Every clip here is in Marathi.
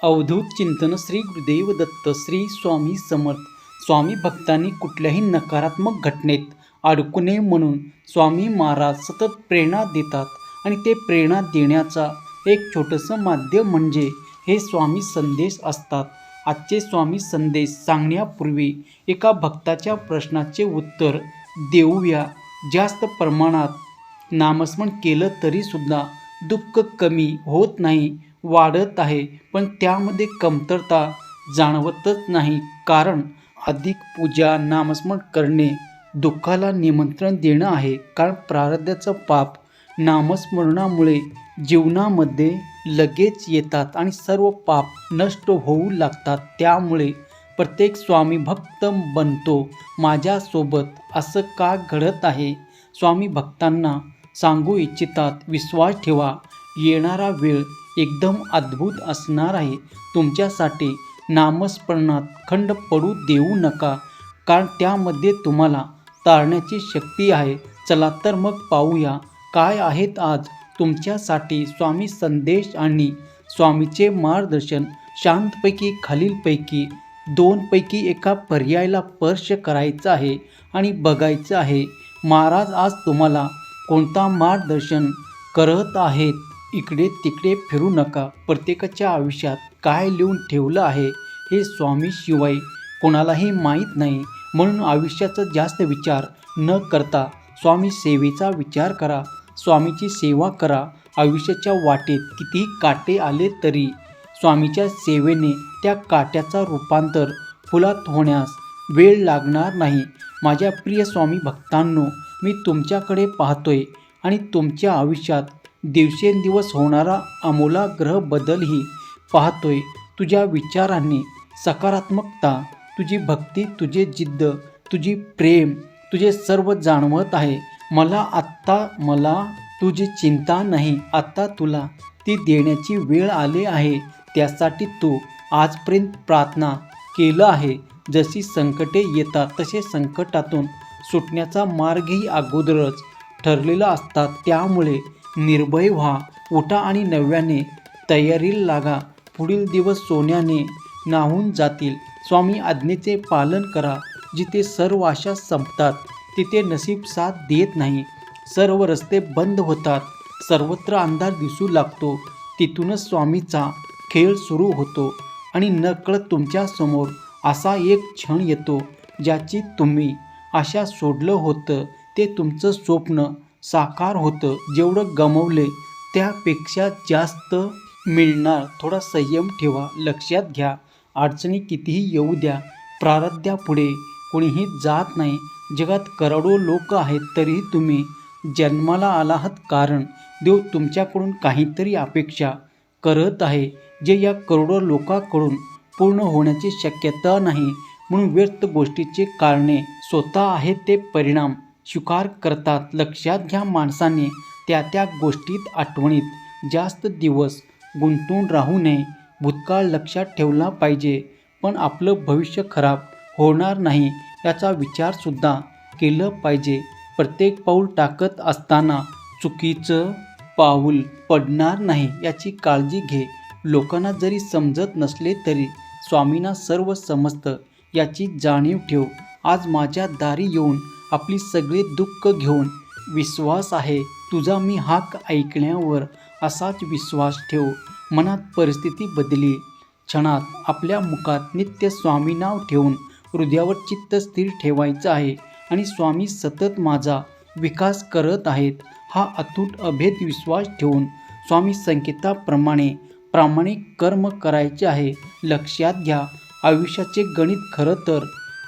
अवधूत चिंतन श्री गुरुदेव दत्त श्री स्वामी समर्थ. स्वामी भक्तांनी कुठल्याही नकारात्मक घटनेत अडकू नये म्हणून स्वामी महाराज सतत प्रेरणा देतात आणि ते प्रेरणा देण्याचा एक छोटंसं माध्यम म्हणजे हे स्वामी संदेश असतात. आजचे स्वामी संदेश सांगण्यापूर्वी एका भक्ताच्या प्रश्नाचे उत्तर देऊया. जास्त प्रमाणात नामस्मरण केलं तरीसुद्धा दुःख कमी होत नाही, वाढत आहे, पण त्यामध्ये कमतरता जाणवतच नाही. कारण अधिक पूजा नामस्मरण करणे दुःखाला निमंत्रण देणं आहे. कारण प्रारब्धाचं पाप नामस्मरणामुळे जीवनामध्ये लगेच येतात आणि सर्व पाप नष्ट होऊ लागतात. त्यामुळे प्रत्येक स्वामी भक्त बनतो. माझ्यासोबत असं का घडत आहे? स्वामी भक्तांना सांगू इच्छितात, विश्वास ठेवा, येणारा वेळ एकदम अद्भुत असणार आहे. तुमच्यासाठी नामस्मरणात खंड पडू देऊ नका, कारण त्यामध्ये तुम्हाला तारण्याची शक्ती आहे. चला तर मग पाहूया काय आहेत आज तुमच्यासाठी स्वामी संदेश आणि स्वामीचे मार्गदर्शन. शांतपैकी खालीलपैकी दोनपैकी एका पर्यायाला स्पर्श करायचा आहे आणि बघायचं आहे महाराज आज तुम्हाला कोणता मार्गदर्शन करत आहेत. इकडे तिकडे फिरू नका. प्रत्येकाच्या आयुष्यात काय लिहून ठेवलं आहे हे स्वामीशिवाय कोणालाही माहीत नाही. म्हणून आयुष्याचा जास्त विचार न करता स्वामी सेवेचा विचार करा. स्वामीची सेवा करा. आयुष्याच्या वाटेत कितीही काटे आले तरी स्वामीच्या सेवेने त्या काट्याचा रूपांतर फुलात होण्यास वेळ लागणार नाही. माझ्या प्रिय स्वामी भक्तांनो, मी तुमच्याकडे पाहतोय आणि तुमच्या आयुष्यात दिवसेंदिवस होणारा आमूलाग्र बदलही पाहतोय. तुझ्या विचारांनी सकारात्मकता, तुझी भक्ती, तुझे जिद्द, तुझी प्रेम, तुझे सर्व जाणवत आहे. मला तुझी चिंता नाही. आता तुला ती देण्याची वेळ आली आहे. त्यासाठी तू आजपर्यंत प्रार्थना केलं आहे. जशी संकटे येतात तसे संकटातून सुटण्याचा मार्गही अगोदरच ठरलेला असतात. त्यामुळे निर्भय व्हा, उठा आणि नव्याने तयारीला लागा. पुढील दिवस सोन्याने न्हाऊन जातील. स्वामी आज्ञेचे पालन करा. जिथे सर्व आशा संपतात तिथे नशीब साथ देत नाही. सर्व रस्ते बंद होतात, सर्वत्र अंधार दिसू लागतो. तिथूनच स्वामीचा खेळ सुरू होतो आणि नकळत तुमच्यासमोर असा एक क्षण येतो ज्याची तुम्ही आशा सोडलं होतं ते तुमचं स्वप्न साकार होतं. जेवढं गमवले त्यापेक्षा जास्त मिळणार. थोडा संयम ठेवा. लक्षात घ्या, अडचणी कितीही येऊ द्या, प्रारब्धापुढे कोणीही जात नाही. जगात करोडो लोक आहेत तरीही तुम्ही जन्माला आला आहात, कारण देव तुमच्याकडून काहीतरी अपेक्षा करत आहे जे या करोडो लोकांकडून पूर्ण होण्याची शक्यता नाही. म्हणून व्यर्थ गोष्टीचे कारणे स्वतः आहेत ते परिणाम स्वीकार करतात. लक्षात घ्या, माणसाने त्या गोष्टीत आठवणीत जास्त दिवस गुंतून राहू नये. भूतकाळ लक्षात ठेवला पाहिजे, पण आपलं भविष्य खराब होणार नाही याचा विचारसुद्धा केलं पाहिजे. प्रत्येक पाऊल टाकत असताना चुकीचं पाऊल पडणार नाही याची काळजी घे. लोकांना जरी समजत नसले तरी स्वामींना सर्व समजतं याची जाणीव ठेव. आज माझ्या दारी येऊन आपली सगळे दुःख घेऊन विश्वास आहे तुझा मी हाक ऐकण्यावर. असाच विश्वास ठेव. मनात परिस्थिती बदली क्षणात आपल्या मुखात नित्य स्वामी नाव ठेवून हृदयावर चित्त स्थिर ठेवायचं आहे आणि स्वामी सतत माझा विकास करत आहेत हा अतूट अभेद विश्वास ठेवून स्वामी संकेताप्रमाणे प्रामाणिक कर्म करायचे आहे. लक्षात घ्या, आयुष्याचे गणित खरं तर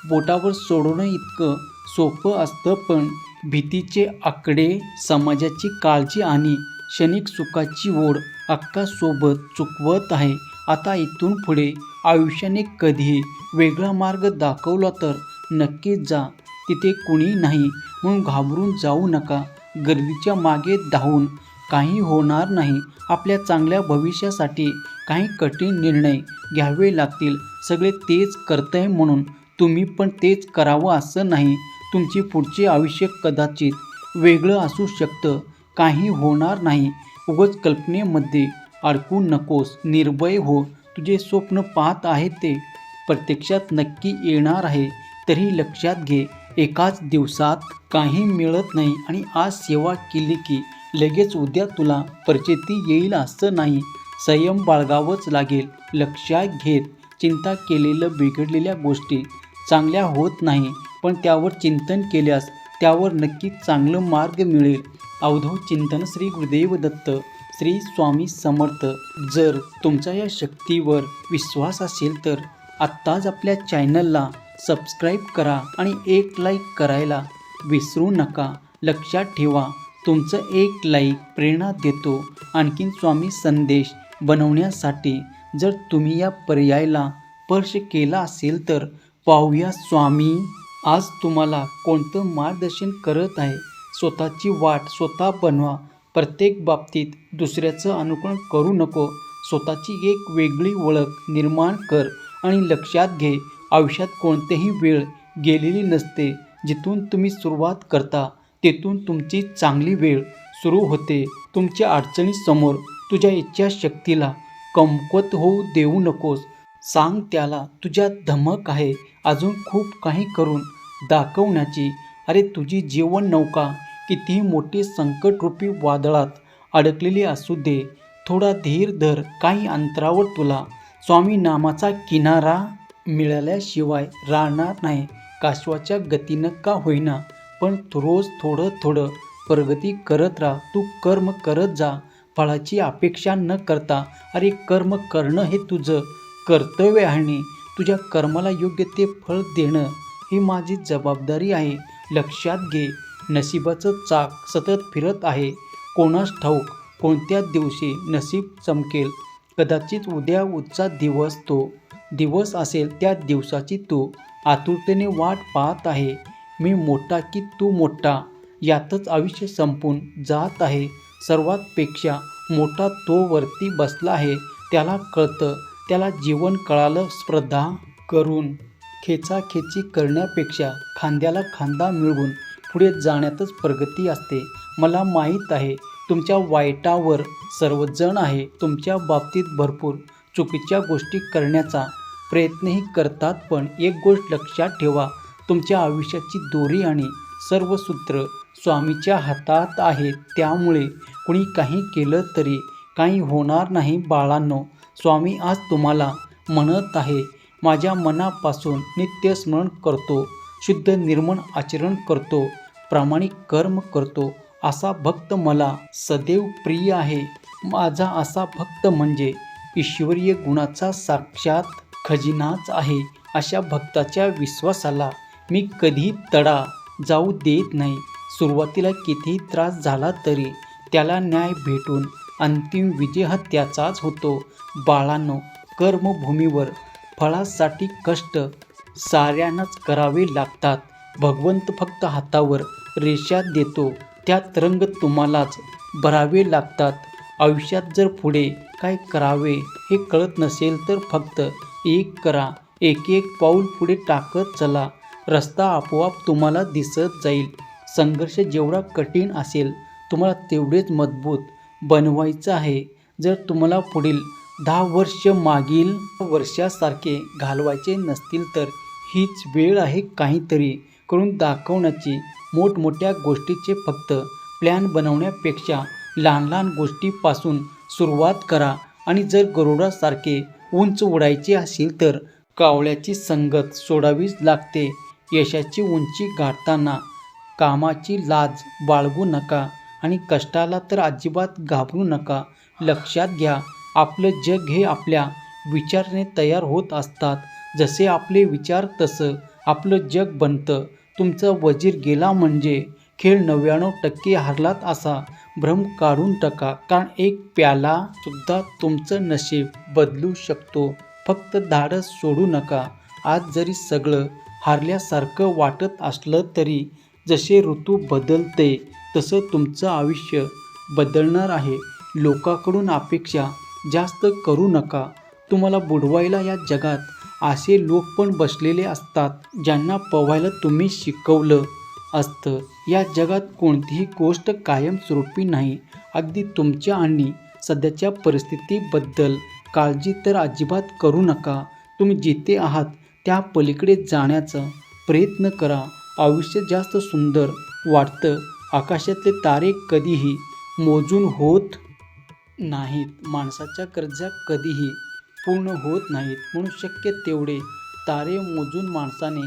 बोटावर सोडवणं इतकं सोपं असतं, पण भीतीचे आकडे, समाजाची काळजी आणि क्षणिक सुखाची ओढ अक्कासोबत चुकवत आहे. आता इथून पुढे आयुष्याने कधीही वेगळा मार्ग दाखवला तर नक्कीच जा. तिथे कुणी नाही म्हणून घाबरून जाऊ नका. गर्दीच्या मागे धावून काही होणार नाही. आपल्या चांगल्या भविष्यासाठी काही कठीण निर्णय घ्यावे लागतील. सगळे तेच करतंय म्हणून तुम्ही पण तेच करावं असं नाही. तुमचे पुढचे आयुष्य कदाचित वेगळं असू शकतं. काही होणार नाही. उगाच कल्पनेमध्ये अडकू नकोस. निर्भय हो. तुझे स्वप्न पाहत आहे ते प्रत्यक्षात नक्की येणार आहे. तरी लक्षात घे, एकाच दिवसात काही मिळत नाही आणि आज सेवा केली की लगेच उद्या तुला प्रचिती येईल असं नाही. संयम बाळगावंच लागेल. लक्षात घेत चिंता केलेलं बिघडलेल्या गोष्टी चांगल्या होत नाही, पण त्यावर चिंतन केल्यास त्यावर नक्कीच चांगलं मार्ग मिळेल. अवधूत चिंतन. श्री गुरुदेव दत्त. श्री स्वामी समर्थ. जर तुमचा या शक्तीवर विश्वास असेल तर आत्ताच आपल्या चॅनलला सबस्क्राईब करा आणि एक लाईक करायला विसरू नका. लक्षात ठेवा, तुमचं एक लाईक प्रेरणा देतो आणखीन स्वामी संदेश बनवण्यासाठी. जर तुम्ही या पर्यायाला स्पर्श केला असेल तर पाहूया स्वामी आज तुम्हाला कोणतं मार्गदर्शन करत आहे. स्वतःची वाट स्वतः बनवा. प्रत्येक बाबतीत दुसऱ्याचं अनुकरण करू नको. स्वतःची एक वेगळी ओळख निर्माण कर आणि लक्षात घे, आयुष्यात कोणतीही वेळ गेलेली नसते. जिथून तुम्ही सुरुवात करता तेथून तुमची चांगली वेळ सुरू होते. तुमच्या अडचणीसमोर तुझ्या इच्छाशक्तीला कमकुवत होऊ देऊ नकोस. सांग त्याला तुझ्यात धमक आहे अजून खूप काही करून दाखवण्याची. अरे तुझी जीवन नौका कितीही मोठी संकटरूपी वादळात अडकलेली असू दे, थोडा धीर धर. काही अंतरावर तुला स्वामी नामाचा किनारा मिळाल्याशिवाय राहणार नाही. कासवाच्या गतीनं का होईना, पण रोज थोडं थोडं प्रगती करत राहा. तू कर्म करत जा, फळाची अपेक्षा न करता. अरे कर्म करणं हे तुझं कर्तव्य आहे आणि तुझ्या कर्माला योग्य ते फळ देणं ही माझी जबाबदारी आहे. लक्षात घे, नशिबाचं चाक सतत फिरत आहे. कोणास ठाऊक कोणत्या दिवशी नशीब चमकेल. कदाचित उद्या उच्चा दिवस तो दिवस असेल. त्या दिवसाची तू आतुरतेने वाट पाहत आहे. मी मोठा की तू मोठा यातच आयुष्य संपून जात आहे. सर्वात पेक्षा मोठा तो वरती बसला आहे. त्याला कळतं, त्याला जीवन कळालं. स्पर्धा करून खेचाखेची करण्यापेक्षा खांद्याला खांदा मिळवून पुढे जाण्यातच प्रगती असते. मला माहीत आहे तुमच्या वाईटावर सर्वजण आहे. तुमच्या बाबतीत भरपूर चुकीच्या गोष्टी करण्याचा प्रयत्नही करतात. पण एक गोष्ट लक्षात ठेवा, तुमच्या आयुष्याची दोरी आणि सर्व सूत्र स्वामीच्या हातात आहेत. त्यामुळे कुणी काही केलं तरी काही होणार नाही. बाळांनो, स्वामी आज तुम्हाला म्हणत आहे, माझ्या मनापासून नित्य स्मरण करतो, शुद्ध निर्मळ आचरण करतो, प्रामाणिक कर्म करतो असा भक्त मला सदैव प्रिय आहे. माझा असा भक्त म्हणजे ईश्वरीय गुणाचा साक्षात खजिनाच आहे. अशा भक्ताच्या विश्वासाला मी कधी तडा जाऊ देत नाही. सुरुवातीला कितीही त्रास झाला तरी त्याला न्याय भेटून अंतिम विजय हा त्याचाच होतो. बाळांनो, कर्मभूमीवर फळासाठी कष्ट साऱ्यांनाच करावे लागतात. भगवंत फक्त हातावर रेषा देतो, त्यात रंग तुम्हालाच भरावे लागतात. आयुष्यात जर पुढे काय करावे हे कळत नसेल तर फक्त एक करा. एक एक पाऊल पुढे टाकत चला. रस्ता आपोआप तुम्हाला दिसत जाईल. संघर्ष जेवढा कठीण असेल तुम्हाला तेवढेच मजबूत बनवायचं आहे. जर तुम्हाला पुढील 10 वर्ष मागील वर्षासारखे घालवायचे नसतील तर हीच वेळ आहे काहीतरी करून दाखवण्याची. मोठमोठ्या गोष्टीचे फक्त प्लॅन बनवण्यापेक्षा लहान लहान गोष्टीपासून सुरुवात करा. आणि जर गरुडासारखे उंच उडायचे असेल तर कावळ्याची संगत सोडावीच लागते. यशाची उंची गाठताना कामाची लाज बाळगू नका आणि कष्टाला तर अजिबात घाबरू नका. लक्षात घ्या, आपलं जग हे आपल्या विचाराने तयार होत असतात. जसे आपले विचार तसं आपलं जग बनतं. तुमचा वजीर गेला म्हणजे खेळ 99% हरलात असा भ्रम काढून टाका. कारण एक प्याला सुद्धा तुमचं नशीब बदलू शकतो. फक्त धाडस सोडू नका. आज जरी सगळं हारल्यासारखं वाटत असलं तरी जसे ऋतू बदलते तसं तुमचं आयुष्य बदलणार आहे. लोकांकडून अपेक्षा जास्त करू नका. तुम्हाला बुडवायला या जगात असे लोक पण बसलेले असतात ज्यांना पोहायला तुम्ही शिकवलं असतं. या जगात कोणतीही गोष्ट कायमस्वरूपी नाही. अगदी तुमच्या आणि सध्याच्या परिस्थितीबद्दल काळजी तर अजिबात करू नका. तुम्ही जिथे आहात त्या पलीकडे जाण्याचा प्रयत्न करा. आयुष्य जास्त सुंदर वाटतं. आकाशातले तारे कधीही मोजून होत नाहीत. माणसाच्या गरजा कधीही पूर्ण होत नाहीत. म्हणून शक्य तेवढे तारे मोजून माणसाने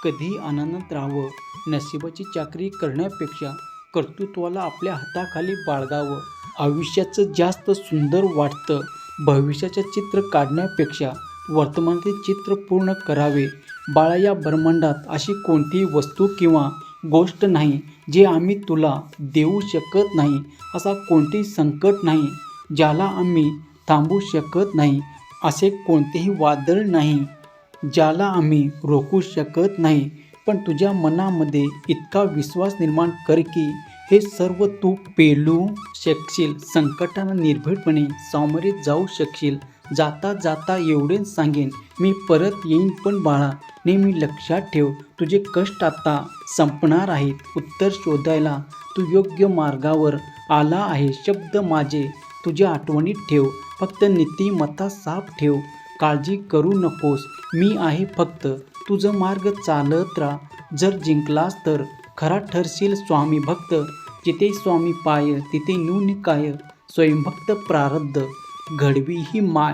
कधीही आनंदात राहावं. नशिबाची चाकरी करण्यापेक्षा कर्तृत्वाला आपल्या हाताखाली बाळगावं. आयुष्याचं जास्त सुंदर वाटतं. भविष्याचे चित्र काढण्यापेक्षा वर्तमानातील चित्र पूर्ण करावे. बाळा, या ब्रह्मांडात अशी कोणतीही वस्तू किंवा गोष्ट नाही जे आम्ही तुला देऊ शकत नाही. असा कोणतेही संकट नाही ज्याला आम्ही थांबवू शकत नाही. असे कोणतेही वादळ नाही ज्याला आम्ही रोखू शकत नाही. पण तुझ्या मनामध्ये इतका विश्वास निर्माण कर की हे सर्व तू पेलू शकशील. संकटांना निर्भीडपणे सामोरे जाऊ शकशील. जाता जाता एवढेच सांगेन, मी परत येईन. पण बाळा, नेहमी लक्षात ठेव, तुझे कष्ट आता संपणार आहेत. उत्तर शोधायला तू योग्य मार्गावर आला आहे. शब्द माझे तुझ्या आठवणीत ठेव. फक्त नीतिमत्ता साफ ठेव. काळजी करू नकोस. मी आहे फक्त. तुझं मार्ग चालत राहा. जर जिंकलास तर खरा ठरशील स्वामी भक्त. जिथे स्वामी पाय तिथे नून काय. स्वयंभक्त प्रारब्ध घडवी ही माय.